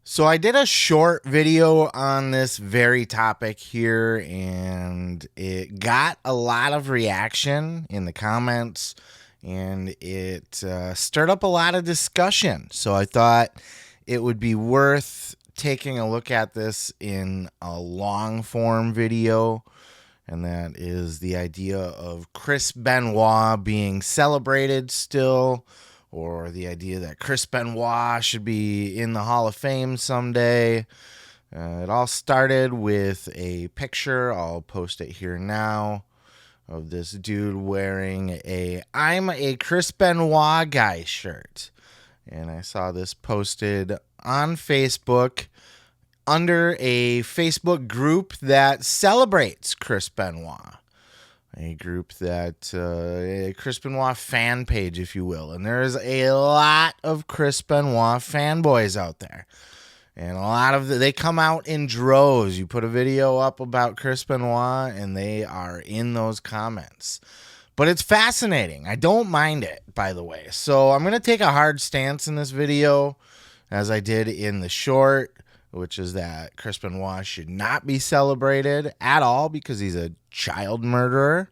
So I did a short video on this very topic here, and it got a lot of reaction in the comments, and it stirred up a lot of discussion. So I thought it would be worth taking a look at this in a long form video, and that is the idea of Chris Benoit being celebrated still, or the idea that Chris Benoit should be in the Hall of Fame someday. It all started with a picture, I'll post it here now, of this dude wearing a "I'm a Chris Benoit guy" shirt. And I saw this posted on Facebook under a Facebook group that celebrates Chris Benoit. A group that, a Chris Benoit fan page, if you will. And there's a lot of Chris Benoit fanboys out there. And a lot of they come out in droves. You put a video up about Chris Benoit, and they are in those comments. But it's fascinating. I don't mind it, by the way. So I'm going to take a hard stance in this video, as I did in the short, which is that Chris Benoit should not be celebrated at all because he's a child murderer.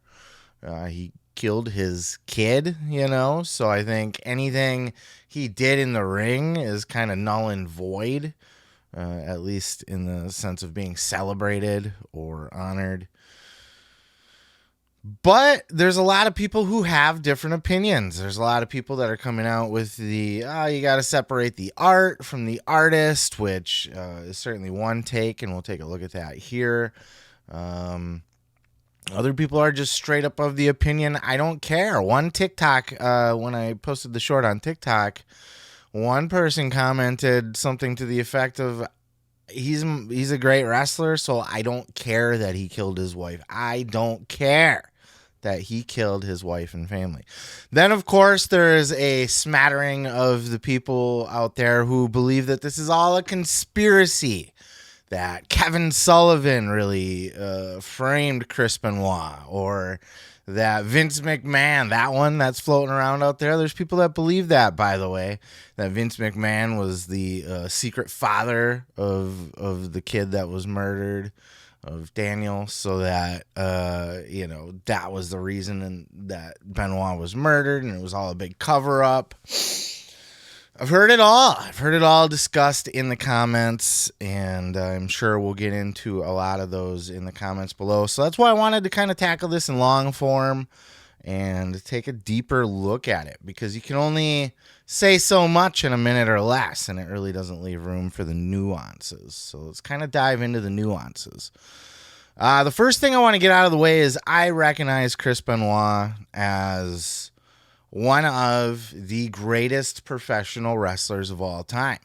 He killed his kid, so I think anything he did in the ring is kind of null and void, at least in the sense of being celebrated or honored. But there's a lot of people who have different opinions. There's a lot of people that are coming out with you got to separate the art from the artist, which is certainly one take, and we'll take a look at that here. Other people are just straight up of the opinion, I don't care. One TikTok, when I posted the short on TikTok, one person commented something to the effect of, he's a great wrestler, so I don't care that he killed his wife. I don't care that he killed his wife and family. Then, of course, there is a smattering of the people out there who believe that this is all a conspiracy, that Kevin Sullivan really framed Chris Benoit, or that Vince McMahon, that one that's floating around out there. There's people that believe that, by the way, that Vince McMahon was the secret father of the kid that was murdered, of Daniel, so that, that was the reason that Benoit was murdered, and it was all a big cover-up. I've heard it all. I've heard it all discussed in the comments, and I'm sure we'll get into a lot of those in the comments below. So that's why I wanted to kind of tackle this in long form and take a deeper look at it, because you can only say so much in a minute or less, and it really doesn't leave room for the nuances. So let's kind of dive into the nuances. The first thing I want to get out of the way is I recognize Chris Benoit as one of the greatest professional wrestlers of all time.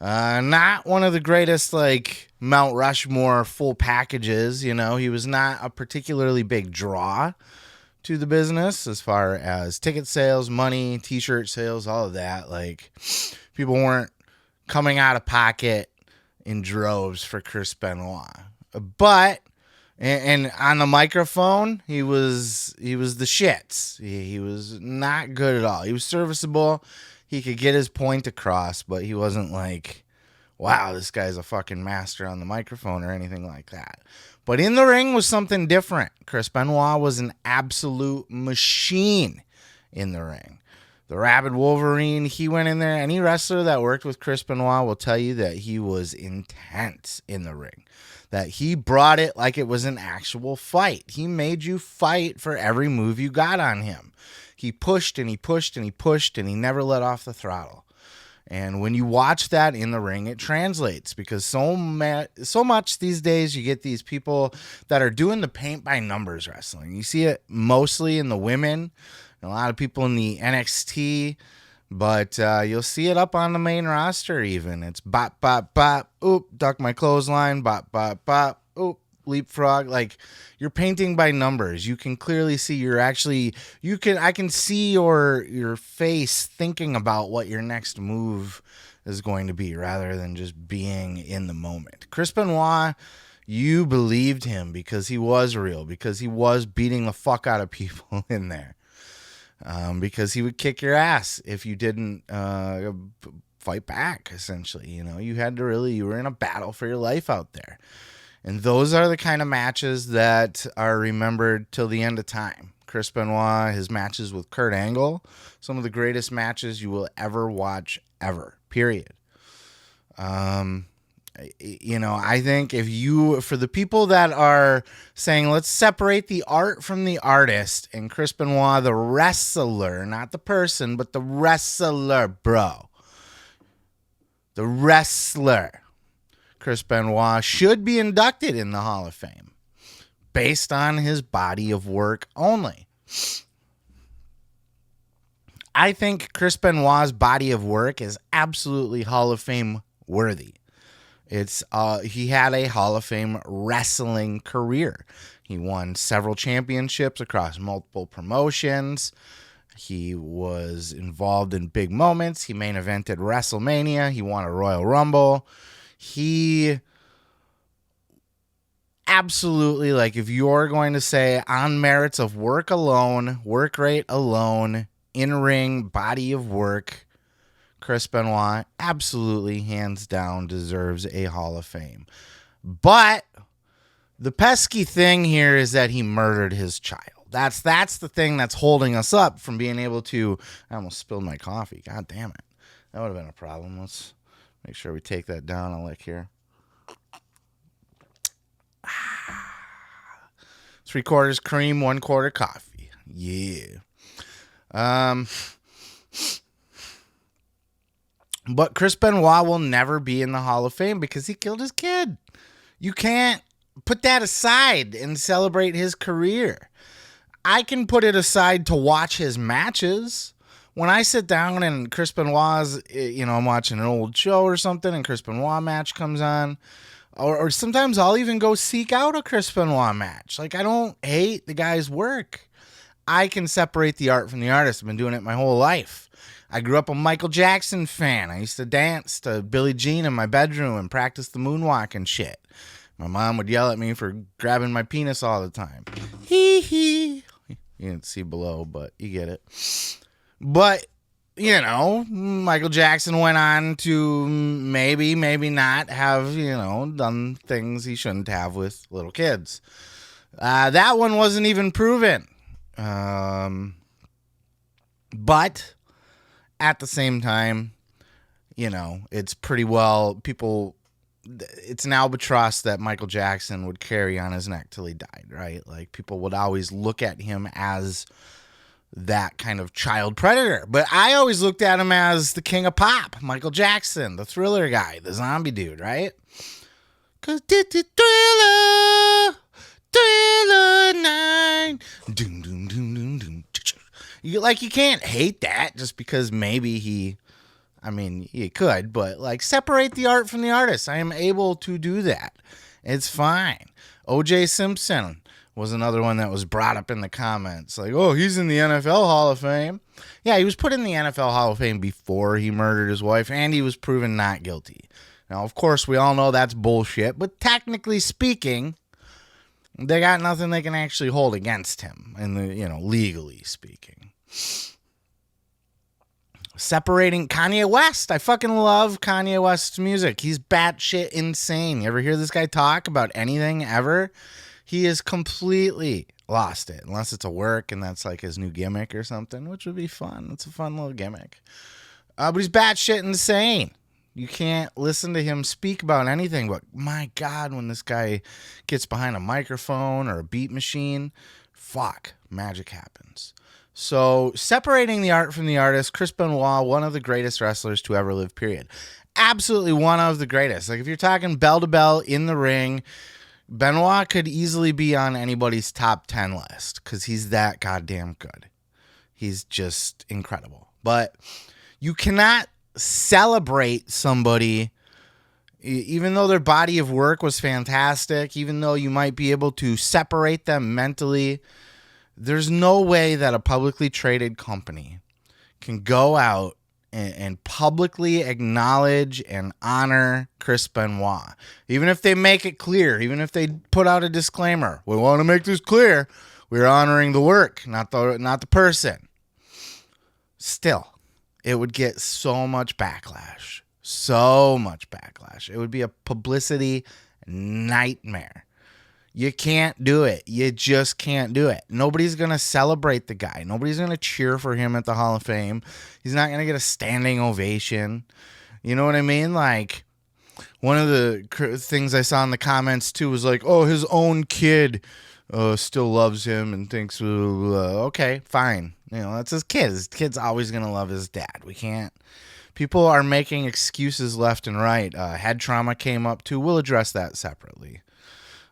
Not one of the greatest, like, Mount Rushmore full packages, he was not a particularly big draw to the business as far as ticket sales, money, t-shirt sales, all of that. Like, people weren't coming out of pocket in droves for Chris Benoit. But and on the microphone, he was the shits. He was not good at all. He was serviceable. He could get his point across, but he wasn't like, wow, this guy's a fucking master on the microphone or anything like that. But in the ring was something different. Chris Benoit was an absolute machine in the ring. The Rabid Wolverine, he went in there. Any wrestler that worked with Chris Benoit will tell you that he was intense in the ring, that he brought it like it was an actual fight. He made you fight for every move you got on him. He pushed and he pushed and he pushed, and he never let off the throttle. And when you watch that in the ring, it translates, because so much these days you get these people that are doing the paint by numbers wrestling. You see it mostly in the women, and a lot of people in the NXT, but you'll see it up on the main roster even. It's bop, bop, bop, oop, duck my clothesline, bop, bop, bop, oop, leapfrog. Like, you're painting by numbers. You can clearly see I can see your face thinking about what your next move is going to be, rather than just being in the moment. Chris Benoit, you believed him because he was real, because he was beating the fuck out of people in there. Because he would kick your ass if you didn't fight back, essentially. You know, you were in a battle for your life out there. And those are the kind of matches that are remembered till the end of time. Chris Benoit, his matches with Kurt Angle, some of the greatest matches you will ever watch, ever, period. You know, I think for the people that are saying, let's separate the art from the artist, and Chris Benoit, the wrestler, not the person, but the wrestler, bro. The wrestler. Chris Benoit should be inducted in the Hall of Fame based on his body of work only. I think Chris Benoit's body of work is absolutely Hall of Fame worthy. He had a Hall of Fame wrestling career. He won several championships across multiple promotions. He was involved in big moments. He main evented WrestleMania. He won a Royal Rumble. He absolutely, like, if you're going to say on merits of work alone, work rate alone, in-ring body of work, Chris Benoit absolutely, hands down, deserves a Hall of Fame. But the pesky thing here is that he murdered his child. That's the thing that's holding us up from being able to... I almost spilled my coffee. God damn it. That would have been a problem. Let's make sure we take that down a lick here. 3/4 cream, 1/4 coffee. Yeah. But Chris Benoit will never be in the Hall of Fame because he killed his kid. You can't put that aside and celebrate his career. I can put it aside to watch his matches. When I sit down and Chris Benoit's, you know, I'm watching an old show or something and Chris Benoit match comes on, or sometimes I'll even go seek out a Chris Benoit match. Like, I don't hate the guy's work. I can separate the art from the artist. I've been doing it my whole life. I grew up a Michael Jackson fan. I used to dance to Billie Jean in my bedroom and practice the moonwalk and shit. My mom would yell at me for grabbing my penis all the time. Hee hee. You didn't see below, but you get it. But, you know, Michael Jackson went on to maybe not have, you know, done things he shouldn't have with little kids. That one wasn't even proven. But at the same time, you know, it's pretty well, it's an albatross that Michael Jackson would carry on his neck till he died, right? Like, people would always look at him as that kind of child predator. But I always looked at him as the king of pop, Michael Jackson, the Thriller guy, the zombie dude, right? 'Cause Thriller 9. Doom, doom, doom, doom, doom. You can't hate that just because maybe you could, but, like, separate the art from the artist. I am able to do that. It's fine. O.J. Simpson was another one that was brought up in the comments. Like, oh, he's in the NFL Hall of Fame. Yeah, he was put in the NFL Hall of Fame before he murdered his wife, and he was proven not guilty. Now, of course, we all know that's bullshit, but technically speaking, they got nothing they can actually hold against him, legally speaking. Separating Kanye West. I fucking love Kanye West's music. He's batshit insane. You ever hear this guy talk about anything ever? He is completely lost it, unless it's a work and that's like his new gimmick or something, which would be fun. It's a fun little gimmick. But he's batshit insane. You can't listen to him speak about anything, but my God, when this guy gets behind a microphone or a beat machine, fuck, magic happens. So, separating the art from the artist, Chris Benoit, one of the greatest wrestlers to ever live, period. Absolutely one of the greatest. Like, if you're talking bell to bell in the ring, Benoit could easily be on anybody's top 10 list because he's that goddamn good. He's just incredible. But you cannot celebrate somebody, even though their body of work was fantastic, even though you might be able to separate them mentally. There's no way that a publicly traded company can go out and publicly acknowledge and honor Chris Benoit. Even if they make it clear, even if they put out a disclaimer, we want to make this clear, we're honoring the work, not the person. Still, it would get so much backlash. So much backlash. It would be a publicity nightmare. You can't do it. You just can't do it. Nobody's going to celebrate the guy. Nobody's going to cheer for him at the Hall of Fame. He's not going to get a standing ovation. You know what I mean? Like, one of the things I saw in the comments, too, was like, oh, his own kid still loves him and thinks, okay, fine. You know, that's his kid. His kid's always going to love his dad. We can't. People are making excuses left and right. Head trauma came up, too. We'll address that separately.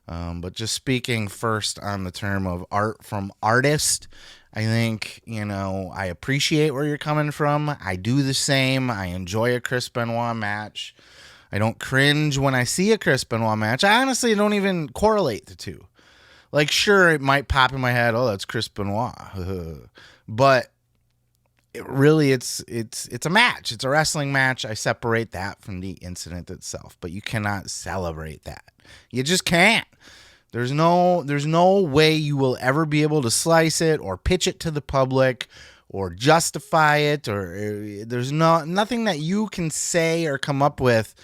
But just speaking first on the term of art from artist, I think, you know, I appreciate where you're coming from. I do the same. I enjoy a Chris Benoit match. I don't cringe when I see a Chris Benoit match. I honestly don't even correlate the two. Like, sure, it might pop in my head, oh, that's Chris Benoit. But it's a match. It's a wrestling match. I separate that from the incident itself. But you cannot celebrate that. You just can't. There's no way you will ever be able to slice it or pitch it to the public or justify it, or there's nothing that you can say or come up with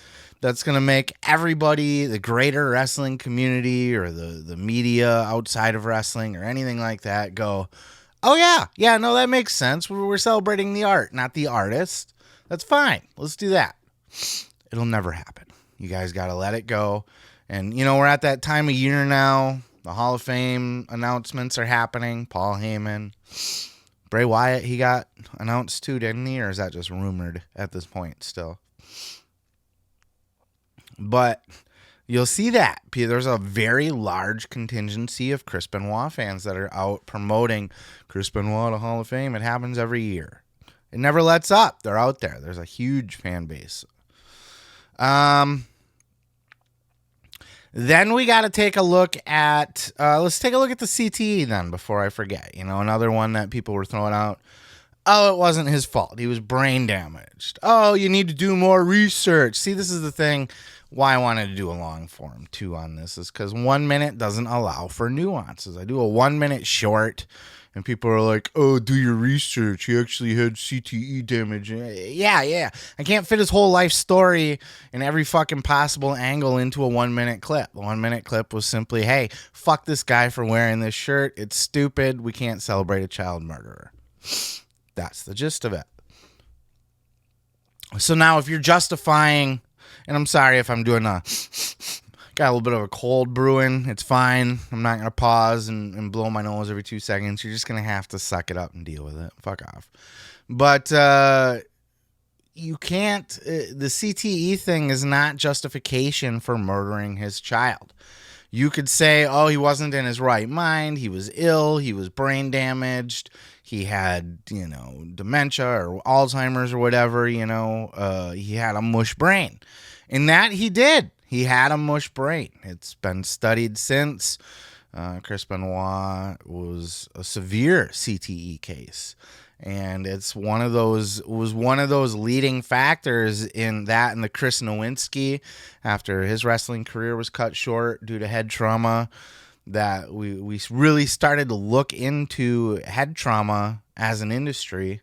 that's going to make everybody, the greater wrestling community or the media outside of wrestling or anything like that, go, oh yeah, no, that makes sense. We're celebrating the art, not the artist. That's fine. Let's do that. It'll never happen. You guys got to let it go. And, you know, we're at that time of year now. The Hall of Fame announcements are happening. Paul Heyman. Bray Wyatt, he got announced too, didn't he? Or is that just rumored at this point still? But you'll see that. There's a very large contingency of Chris Benoit fans that are out promoting Chris Benoit to Hall of Fame. It happens every year. It never lets up. They're out there. There's a huge fan base. Then we got to take a look at, let's take a look at the CTE then before I forget. You know, another one that people were throwing out. Oh, it wasn't his fault. He was brain damaged. Oh, you need to do more research. See, this is the thing why I wanted to do a long form too on this is because 1 minute doesn't allow for nuances. I do a 1 minute short and people are like, oh, do your research. He actually had CTE damage. Yeah. I can't fit his whole life story in every fucking possible angle into a 1 minute clip. The 1 minute clip was simply, hey, fuck this guy for wearing this shirt. It's stupid. We can't celebrate a child murderer. That's the gist of it. So now if you're justifying, and I'm sorry if I'm doing got a little bit of a cold brewing. It's fine. I'm not going to pause and blow my nose every 2 seconds. You're just going to have to suck it up and deal with it. Fuck off. But you can't, the CTE thing is not justification for murdering his child. You could say, oh, he wasn't in his right mind. He was ill. He was brain damaged. He had, you know, dementia or Alzheimer's or whatever, you know. He had a mush brain. And that he did. He had a mush brain. It's been studied since. Chris Benoit was a severe CTE case. And was one of those leading factors in that and the Chris Nowinski, after his wrestling career was cut short due to head trauma, that we really started to look into head trauma as an industry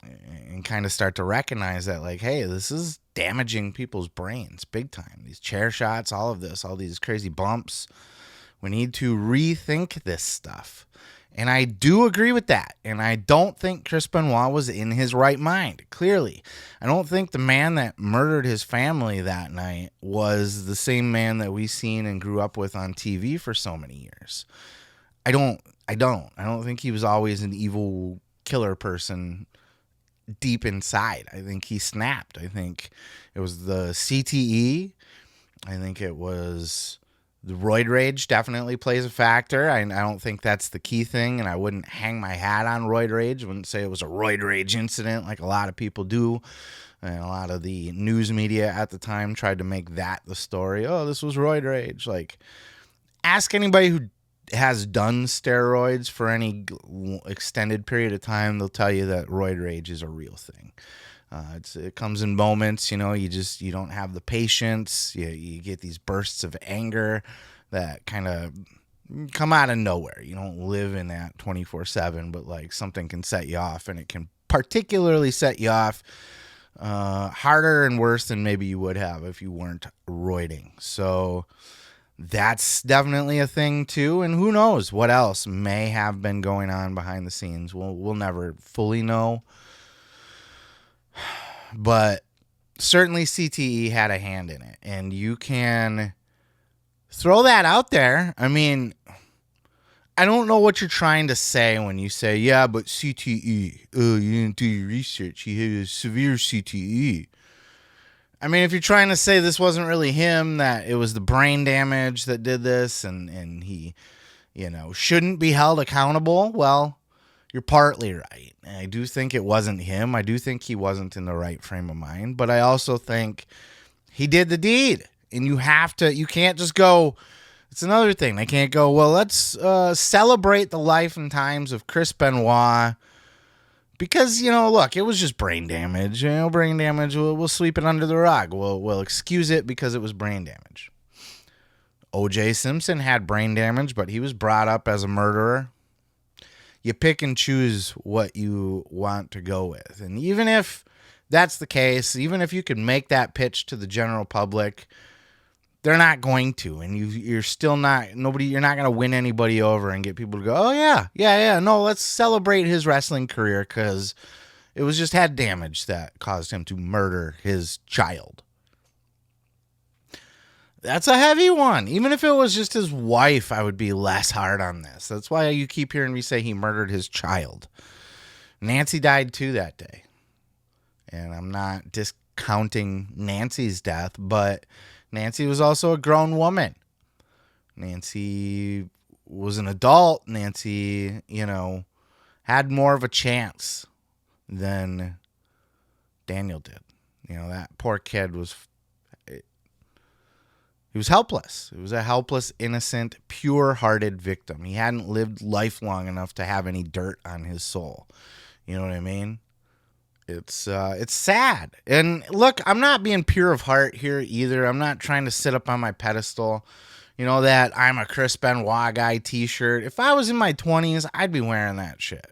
and kind of start to recognize that, like, hey, this is damaging people's brains big time. These chair shots, all of this, all these crazy bumps. We need to rethink this stuff. And I do agree with that. And I don't think Chris Benoit was in his right mind, clearly. I don't think the man that murdered his family that night was the same man that we've seen and grew up with on TV for so many years. I don't think he was always an evil killer person deep inside. I think he snapped. I think it was the CTE. I think it was the roid rage definitely plays a factor. I don't think that's the key thing, and I wouldn't hang my hat on roid rage. I wouldn't say it was a roid rage incident like a lot of people do. And a lot of the news media at the time tried to make that the story. Oh, this was roid rage. Like, ask anybody who has done steroids for any extended period of time. They'll tell you that roid rage is a real thing. It comes in moments, you know, you don't have the patience. You get these bursts of anger that kind of come out of nowhere. You don't live in that 24/7, but like something can set you off and it can particularly set you off harder and worse than maybe you would have if you weren't roiding. So that's definitely a thing too, and who knows what else may have been going on behind the scenes. We'll never fully know, but certainly CTE had a hand in it, and you can throw that out there. I mean, I don't know what you're trying to say when you say, yeah, but CTE, oh, you didn't do your research, he had a severe CTE. I mean, if you're trying to say this wasn't really him, that it was the brain damage that did this, and he, shouldn't be held accountable, well, you're partly right. And I do think it wasn't him. I do think he wasn't in the right frame of mind, but I also think he did the deed, and you can't just go, it's another thing. They can't go, well, let's celebrate the life and times of Chris Benoit, because, look, it was just brain damage. Brain damage, we'll sweep it under the rug. We'll excuse it because it was brain damage. O.J. Simpson had brain damage, but he was brought up as a murderer. You pick and choose what you want to go with. And even if that's the case, even if you could make that pitch to the general public, they're not going to, and you're still not, you're not going to win anybody over and get people to go, oh, yeah, no, let's celebrate his wrestling career because it was just head damage that caused him to murder his child. That's a heavy one. Even if it was just his wife, I would be less hard on this. That's why you keep hearing me say he murdered his child. Nancy died too that day. And I'm not discounting Nancy's death, but Nancy was also a grown woman. Nancy was an adult. Nancy, had more of a chance than Daniel did. That poor kid was helpless. It was a helpless, innocent, pure-hearted victim. He hadn't lived life long enough to have any dirt on his soul. You know what I mean? It's sad. And look, I'm not being pure of heart here either. I'm not trying to sit up on my pedestal. That I'm a Chris Benoit guy t-shirt. If I was in my 20s, I'd be wearing that shit.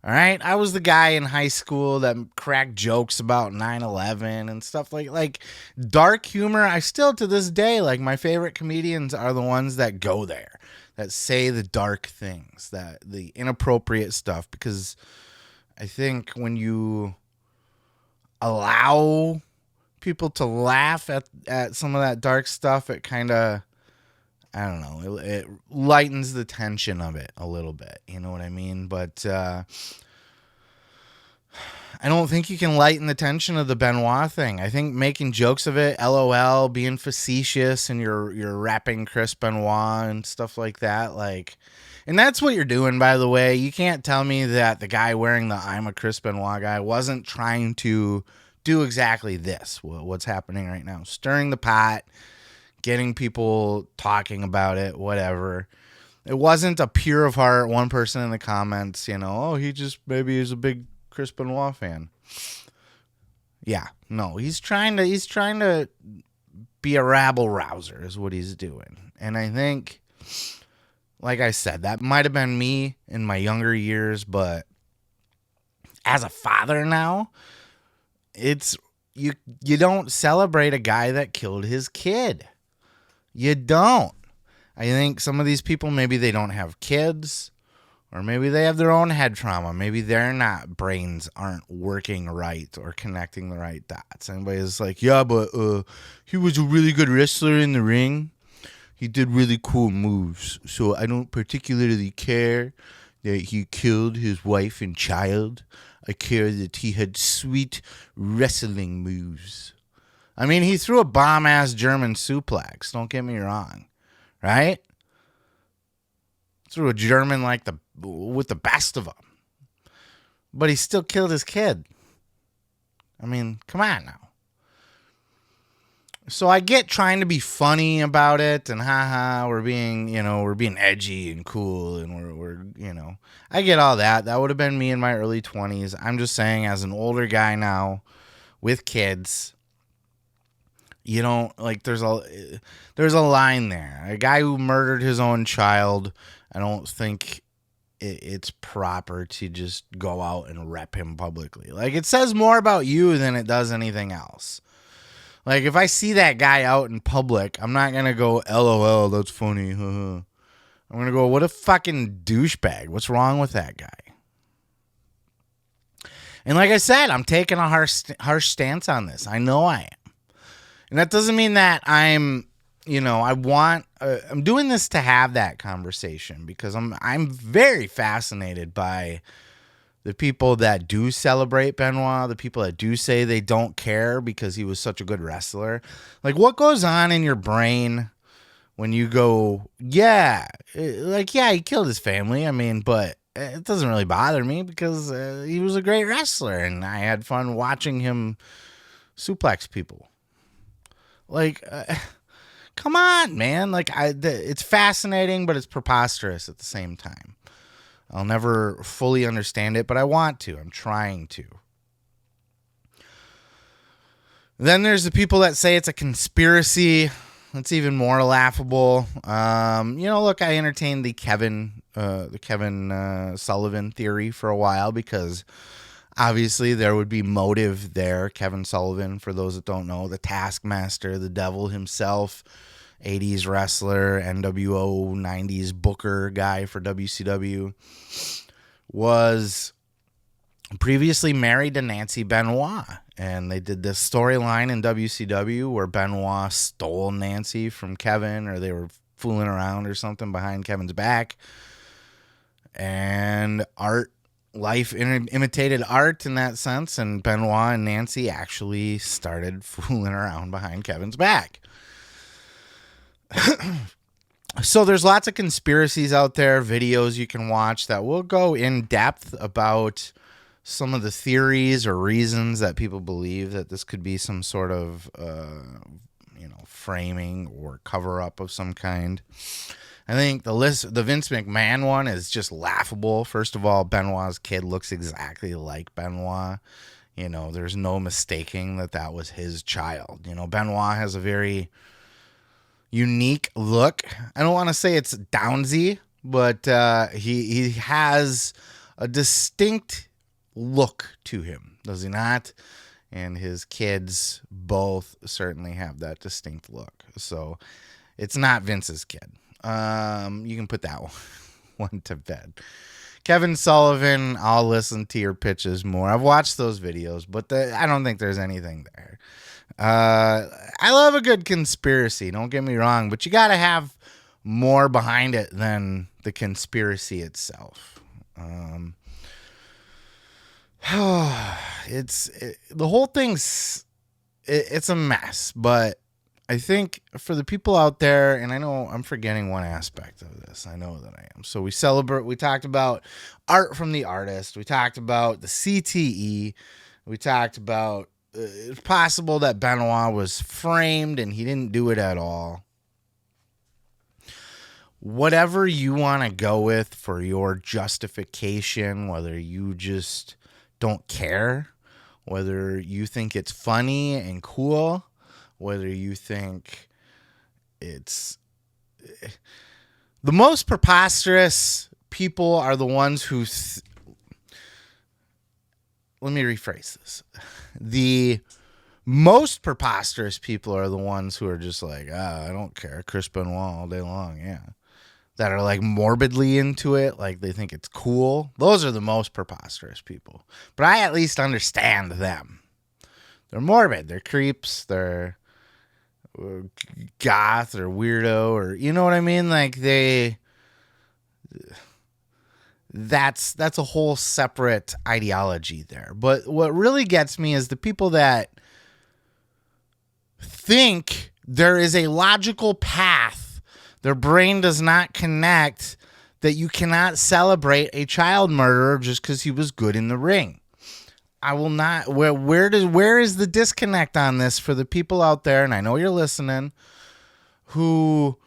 All right? I was the guy in high school that cracked jokes about 9/11 and stuff like dark humor. I still, to this day, my favorite comedians are the ones that go there, that say the dark things, that the inappropriate stuff, because I think when you allow people to laugh at some of that dark stuff, it kind of, I don't know, it lightens the tension of it a little bit. You know what I mean? But I don't think you can lighten the tension of the Benoit thing. I think making jokes of it, LOL, being facetious, and you're rapping Chris Benoit and stuff like that, and that's what you're doing, by the way. You can't tell me that the guy wearing the I'm a Chris Benoit guy wasn't trying to do exactly this, what's happening right now. Stirring the pot, getting people talking about it, whatever. It wasn't a pure of heart, one person in the comments, he just maybe is a big Chris Benoit fan. Yeah, no, he's trying to be a rabble rouser is what he's doing. And I think, like I said, that might have been me in my younger years, but as a father now, it's you don't celebrate a guy that killed his kid. You don't. I think some of these people, maybe they don't have kids, or maybe they have their own head trauma. Maybe their brains aren't working right or connecting the right dots. Anybody's like, yeah, but he was a really good wrestler in the ring. He did really cool moves, so I don't particularly care that he killed his wife and child. I care that he had sweet wrestling moves. I mean, he threw a bomb-ass German suplex, don't get me wrong, right? Threw a German with the best of them. But he still killed his kid. I mean, come on now. So I get trying to be funny about it, and we're being edgy and cool, and we're I get all that. That would have been me in my early 20s. I'm just saying, as an older guy now with kids, there's a line there. A guy who murdered his own child, I don't think it's proper to just go out and rep him publicly. Like, it says more about you than it does anything else. Like, if I see that guy out in public, I'm not going to go, LOL, that's funny. I'm going to go, what a fucking douchebag. What's wrong with that guy? And like I said, I'm taking a harsh stance on this. I know I am. And that doesn't mean that I'm doing this to have that conversation, because I'm very fascinated by the people that do celebrate Benoit, the people that do say they don't care because he was such a good wrestler. Like, what goes on in your brain when you go, yeah, he killed his family. I mean, but it doesn't really bother me because he was a great wrestler and I had fun watching him suplex people. Like, come on, man. Like, it's fascinating, but it's preposterous at the same time. I'll never fully understand it, but I want to. I'm trying to. Then there's the people that say it's a conspiracy. That's even more laughable. Look, I entertained the Kevin Sullivan theory for a while because obviously there would be motive there. Kevin Sullivan, for those that don't know, the Taskmaster, the devil himself, 80s wrestler, NWO 90s booker guy for WCW, was previously married to Nancy Benoit. And they did this storyline in WCW where Benoit stole Nancy from Kevin, or they were fooling around or something behind Kevin's back. And life imitated art in that sense, and Benoit and Nancy actually started fooling around behind Kevin's back. So there's lots of conspiracies out there, videos you can watch that will go in depth about some of the theories or reasons that people believe that this could be some sort of framing or cover up of some kind. I think the Vince McMahon one is just laughable. First of all, Benoit's kid looks exactly like Benoit. There's no mistaking that was his child. Benoit has a very unique look. I don't want to say it's Downsy, but he has a distinct look to him, does he not? And his kids both certainly have that distinct look. So it's not Vince's kid. You can put that one to bed. Kevin Sullivan, I'll listen to your pitches more. I've watched those videos, but I don't think there's anything there. I love a good conspiracy, don't get me wrong, but you got to have more behind it than the conspiracy itself. The whole thing's it's a mess, but I think for the people out there, and I know I'm forgetting one aspect of this. I know that I am. So we talked about art from the artist. We talked about the CTE. We talked about it's possible that Benoit was framed and he didn't do it at all. Whatever you want to go with for your justification, whether you just don't care, whether you think it's funny and cool, whether you think it's the most preposterous people are the ones who let me rephrase this. The most preposterous people are the ones who are just like, I don't care, Chris Benoit all day long. Yeah. That are like morbidly into it, like they think it's cool. Those are the most preposterous people. But I at least understand them. They're morbid. They're creeps. They're goth or weirdo, or you know what I mean? Like that's a whole separate ideology there. But what really gets me is the people that think there is a logical path. Their brain does not connect that you cannot celebrate a child murderer just because he was good in the ring. I will not. Where is the disconnect on this for the people out there? And I know you're listening, who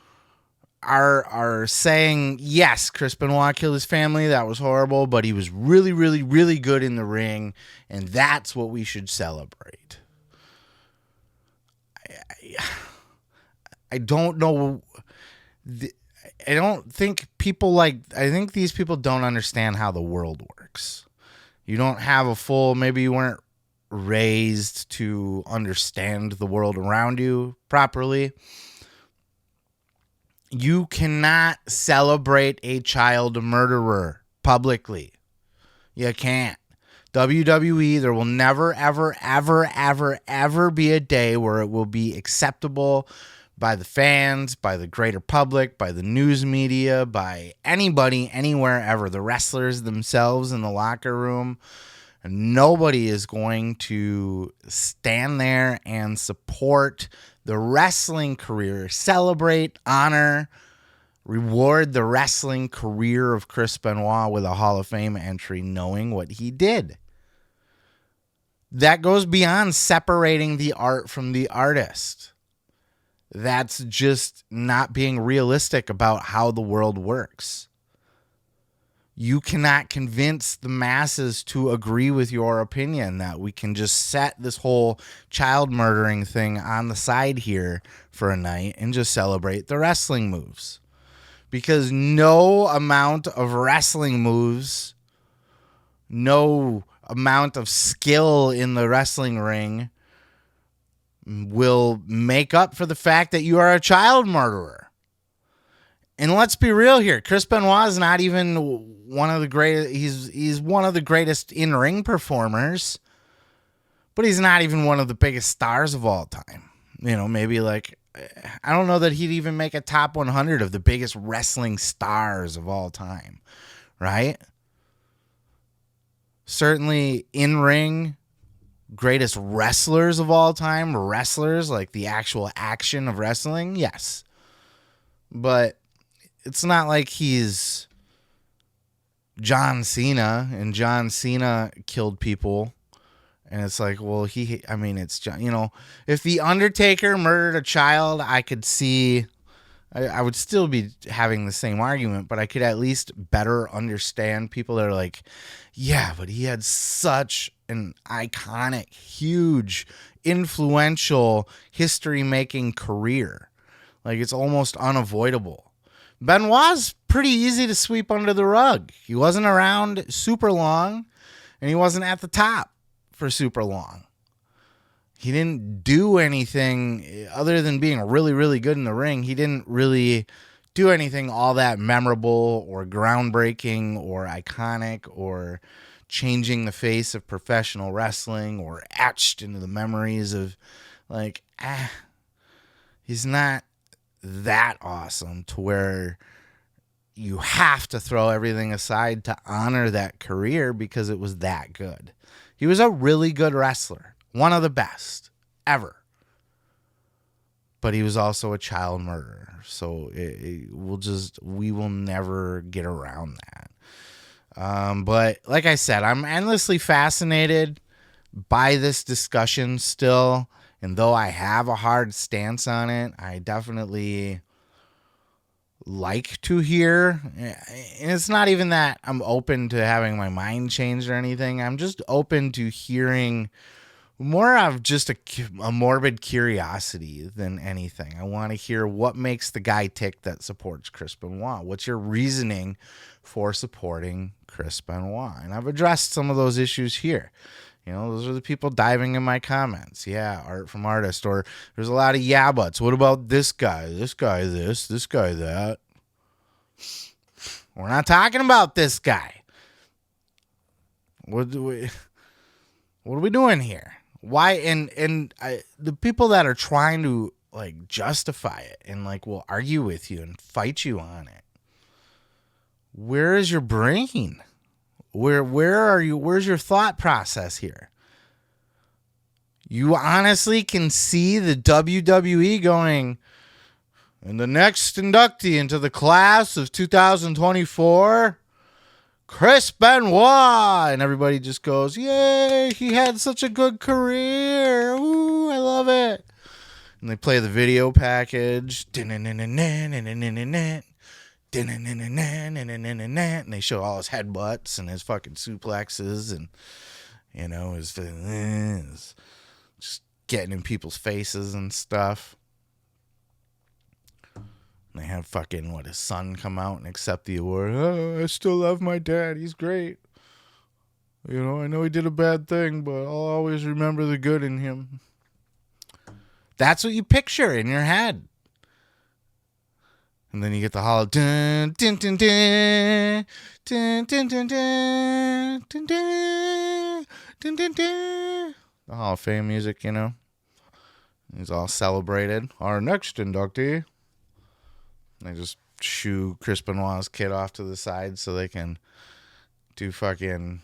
are saying, yes, Chris Benoit killed his family. That was horrible, but he was really, really, really good in the ring, and that's what we should celebrate. I don't know. I don't think people I think these people don't understand how the world works. You don't have a full, maybe you weren't raised to understand the world around you properly. You cannot celebrate a child murderer publicly. You can't. WWE, there will never, ever, ever, ever, ever be a day where it will be acceptable by the fans, by the greater public, by the news media, by anybody, anywhere, ever. The wrestlers themselves in the locker room. Nobody is going to stand there and support the wrestling career, celebrate, honor, reward the wrestling career of Chris Benoit with a Hall of Fame entry, knowing what he did. That goes beyond separating the art from the artist. That's just not being realistic about how the world works. You cannot convince the masses to agree with your opinion that we can just set this whole child murdering thing on the side here for a night and just celebrate the wrestling moves. Because no amount of wrestling moves, no amount of skill in the wrestling ring will make up for the fact that you are a child murderer. And let's be real here. Chris Benoit is not even one of the greatest. He's one of the greatest in-ring performers, but he's not even one of the biggest stars of all time. Maybe I don't know that he'd even make a top 100 of the biggest wrestling stars of all time, right? Certainly in-ring, greatest wrestlers of all time, wrestlers, like the actual action of wrestling, yes. But it's not like he's John Cena, and John Cena killed people. And it's like, well, it's John. If The Undertaker murdered a child, I could see, I would still be having the same argument, but I could at least better understand people that are like, yeah, but he had such an iconic, huge, influential, history-making career. Like, it's almost unavoidable. Benoit's pretty easy to sweep under the rug. He wasn't around super long, and he wasn't at the top for super long. He didn't do anything other than being really, really good in the ring. He didn't really do anything all that memorable or groundbreaking or iconic or changing the face of professional wrestling or etched into the memories of he's not that awesome to where you have to throw everything aside to honor that career because it was that good. He was a really good wrestler, one of the best ever. But he was also a child murderer. So we will never get around that. But like I said, I'm endlessly fascinated by this discussion still. And though I have a hard stance on it, I definitely like to hear. And it's not even that I'm open to having my mind changed or anything. I'm just open to hearing more of just a morbid curiosity than anything. I want to hear what makes the guy tick that supports Chris Benoit. What's your reasoning for supporting Chris Benoit? And I've addressed some of those issues here. Those are the people diving in my comments. Yeah, art from artist. Or there's a lot of yeah buts. What about this guy? This guy this guy that. We're not talking about this guy. What are we doing here? Why? And the people that are trying to justify it and will argue with you and fight you on it. Where is your brain? Where are you? Where's your thought process here? You honestly can see the WWE going, and the next inductee into the class of 2024, Chris Benoit. And everybody just goes, yay, he had such a good career. Ooh, I love it. And they play the video package. And they show all his headbutts and his fucking suplexes and his just getting in people's faces and stuff. They have fucking, his son come out and accept the award. Oh, I still love my dad. He's great. I know he did a bad thing, but I'll always remember the good in him. That's what you picture in your head. And then you get the hollow dun dun dun dun dun dun dun dun dun dun dun dun. The Hall of Fame music, He's all celebrated. Our next inductee. They just shoo Chris Benoit's kid off to the side so they can do fucking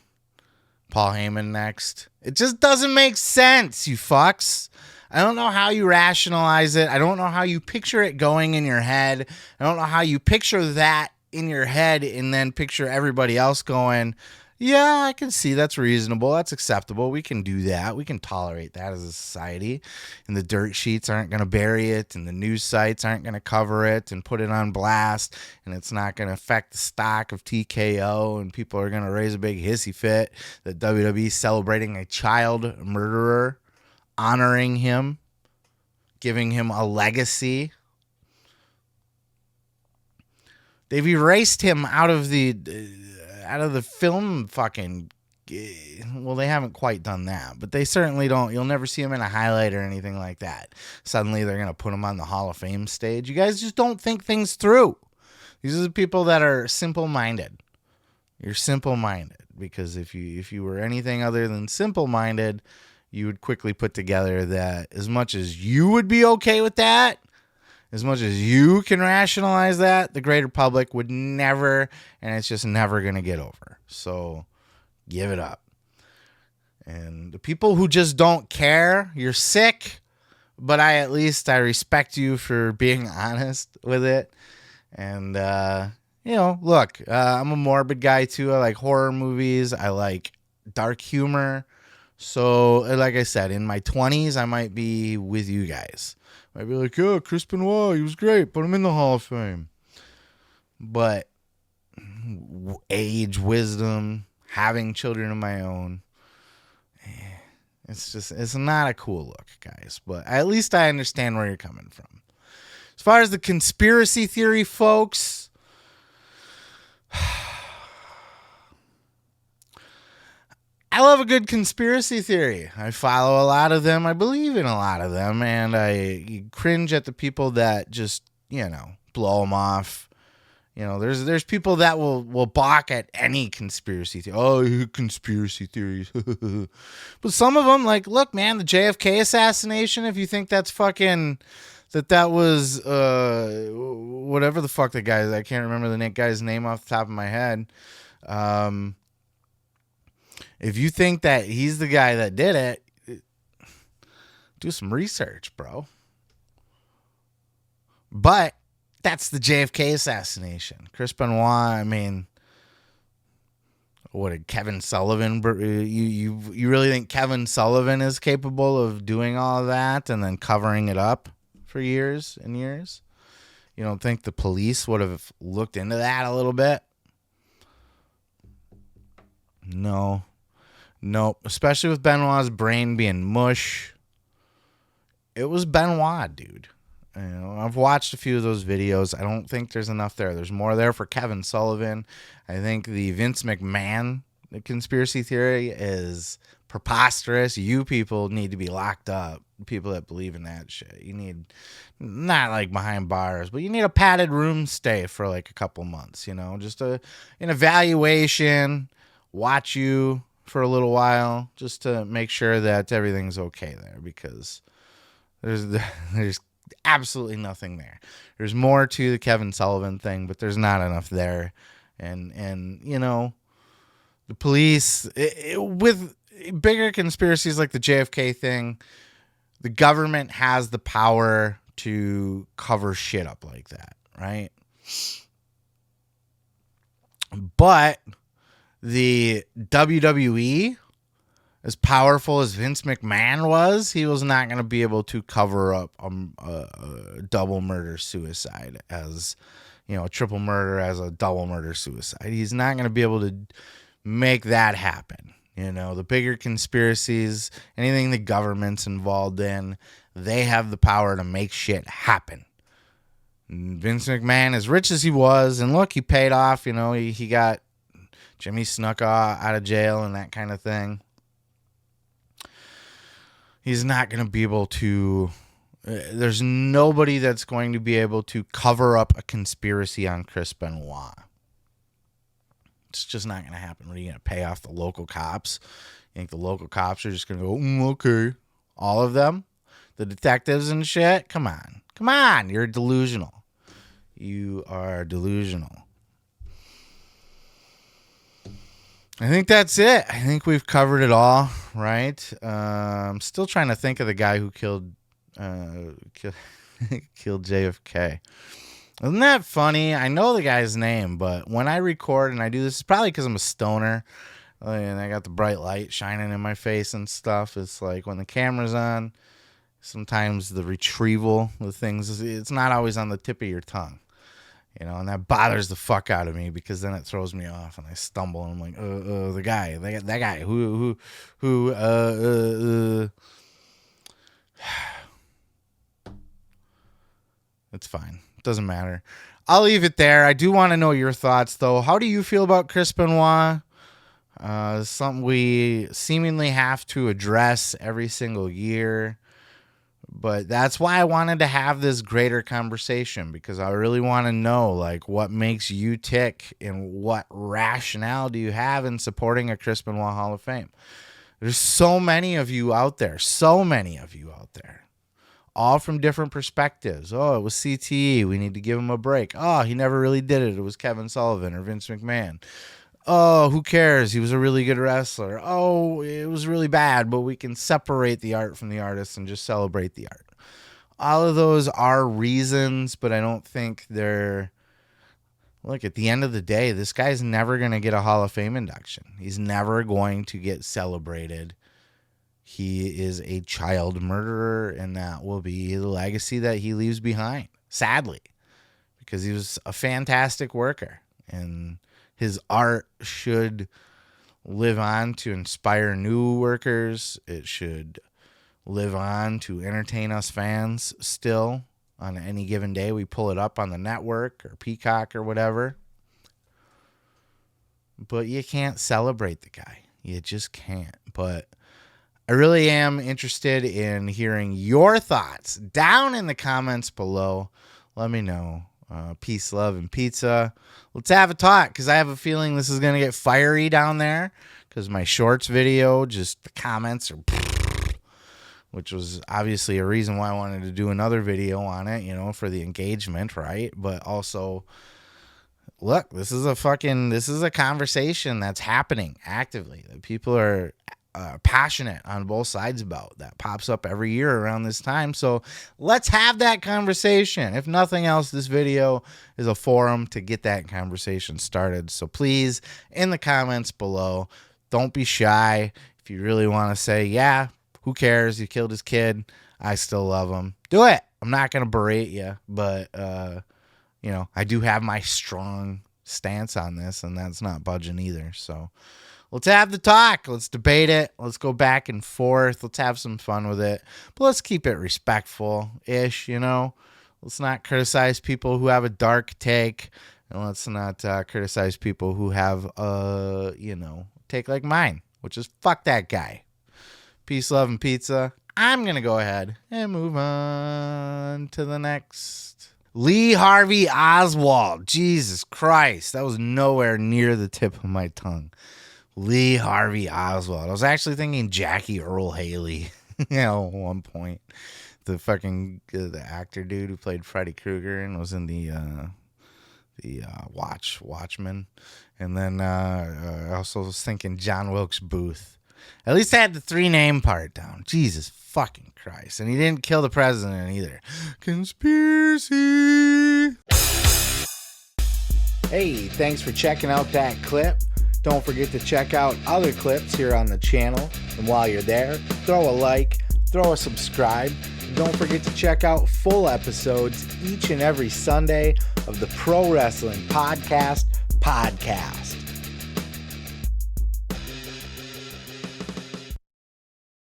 Paul Heyman next. It just doesn't make sense, you fucks. I don't know how you rationalize it. I don't know how you picture it going in your head. I don't know how you picture that in your head and then picture everybody else going, yeah, I can see that's reasonable. That's acceptable. We can do that. We can tolerate that as a society. And the dirt sheets aren't going to bury it, and the news sites aren't going to cover it and put it on blast, and it's not going to affect the stock of TKO, and people are going to raise a big hissy fit that WWE celebrating a child murderer, honoring him, giving him a legacy. They've erased him out of the film fucking. Well, they haven't quite done that, but they certainly don't. You'll never see him in a highlight or anything like that. Suddenly they're going to put him on the Hall of Fame stage. You guys just don't think things through. These are the people that are simple-minded. You're simple-minded because if you were anything other than simple-minded, you would quickly put together that as much as you would be okay with that, as much as you can rationalize that, the greater public would never, and it's just never going to get over. So give it up. And the people who just don't care, you're sick, but I respect you for being honest with it. And, look, I'm a morbid guy too. I like horror movies. I like dark humor. So, like I said, in my 20s, I might be with you guys. I'd be like, yeah, Chris Benoit, he was great. Put him in the Hall of Fame. But age, wisdom, having children of my own, it's not a cool look, guys. But at least I understand where you're coming from. As far as the conspiracy theory, folks, I love a good conspiracy theory. I follow a lot of them. I believe in a lot of them. And I cringe at the people that just, blow them off. There's people that will balk at any conspiracy theory. Oh, conspiracy theories. But some of them, like, look, man, the JFK assassination, if you think that's fucking... That was, whatever the fuck the guy is. I can't remember the guy's name off the top of my head. If you think that he's the guy that did it, do some research, bro. But that's the JFK assassination. Chris Benoit, what did Kevin Sullivan, you really think Kevin Sullivan is capable of doing all of that and then covering it up for years and years? You don't think the police would have looked into that a little bit? No. Nope, especially with Benoit's brain being mush. It was Benoit, dude. I've watched a few of those videos. I don't think there's enough there. There's more there for Kevin Sullivan. I think the Vince McMahon conspiracy theory is preposterous. You people need to be locked up. People that believe in that shit. You need, not like behind bars, but you need a padded room stay for like a couple months, just an evaluation, watch you for a little while just to make sure that everything's okay there, because there's absolutely nothing there. There's more to the Kevin Sullivan thing, but there's not enough there. And the police, with bigger conspiracies like the JFK thing, the government has the power to cover shit up like that, right? But the WWE, as powerful as Vince McMahon was, he was not going to be able to cover up a double murder suicide as, a triple murder as a double murder suicide. He's not going to be able to make that happen. The bigger conspiracies, anything the government's involved in, they have the power to make shit happen. Vince McMahon, as rich as he was, and look, he paid off. You know, he got Jimmy Snuka out of jail and that kind of thing. He's not going to be able to. There's nobody that's going to be able to cover up a conspiracy on Chris Benoit. It's just not going to happen. What are you going to pay off the local cops? You think the local cops are just going to go, okay. All of them? The detectives and shit? Come on. You're delusional. You are delusional. I think that's it. I think we've covered it all, right? I'm still trying to think of the guy who killed JFK. Isn't that funny? I know the guy's name, but when I record and I do this, it's probably because I'm a stoner and I got the bright light shining in my face and stuff. It's like when the camera's on, sometimes the retrieval of things, it's not always on the tip of your tongue. You know, and that bothers the fuck out of me because then it throws me off and I stumble and I'm like, the guy, that guy who It's fine. It doesn't matter. I'll leave it there. I do want to know your thoughts, though. How do you feel about Chris Benoit? Something we seemingly have to address every single year. But that's why I wanted to have this greater conversation, because I really want to know, like, what makes you tick and what rationale do you have in supporting a Chris Benoit Hall of Fame? There's so many of you out there. All from different perspectives. Oh, it was CTE. We need to give him a break. Oh, he never really did it. It was Kevin Sullivan or Vince McMahon. Oh, who cares? He was a really good wrestler. Oh, it was really bad, but we can separate the art from the artist and just celebrate the art. All of those are reasons, but I don't think they're... Look, at the end of the day, this guy's never going to get a Hall of Fame induction. He's never going to get celebrated. He is a child murderer, and that will be the legacy that he leaves behind, sadly, because he was a fantastic worker, and his art should live on to inspire new workers. It should live on to entertain us fans still on any given day. We pull it up on the network or Peacock or whatever. But you can't celebrate the guy. You just can't. But I really am interested in hearing your thoughts down in the comments below. Let me know. Peace, love, and pizza. Let's have a talk, because I have a feeling this is going to get fiery down there, because my shorts video, just the comments are, which was obviously a reason why I wanted to do another video on it, you know, for the engagement, right? But also, look, this is a conversation that's happening actively, that people are passionate on both sides about. That pops up every year around this time. So let's have that conversation. If nothing else, this video is a forum to get that conversation started. So please, in the comments below, don't be shy. If you really want to say, yeah, who cares? He killed his kid. I still love him. Do it. I'm not going to berate you, but, you know, I do have my strong stance on this, and that's not budging either. So let's have the talk. Let's debate it. Let's go back and forth. Let's have some fun with it. But let's keep it respectful-ish, you know. Let's not criticize people who have a dark take. And let's not criticize people who have, you know, take like mine, which is fuck that guy. Peace, love, and pizza. I'm going to go ahead and move on to the next. Lee Harvey Oswald. Jesus Christ. That was nowhere near the tip of my tongue. Lee Harvey Oswald. I was actually thinking Jackie Earl Haley, you know, at one point. The fucking the actor dude who played Freddy Krueger and was in the Watchmen. And then I also was thinking John Wilkes Booth. At least I had the 3-name part down. Jesus fucking Christ. And he didn't kill the president either. Conspiracy. Hey, thanks for checking out that clip. Don't forget to check out other clips here on the channel. And while you're there, throw a like, throw a subscribe. And don't forget to check out full episodes each and every Sunday of the Pro Wrestling Podcast.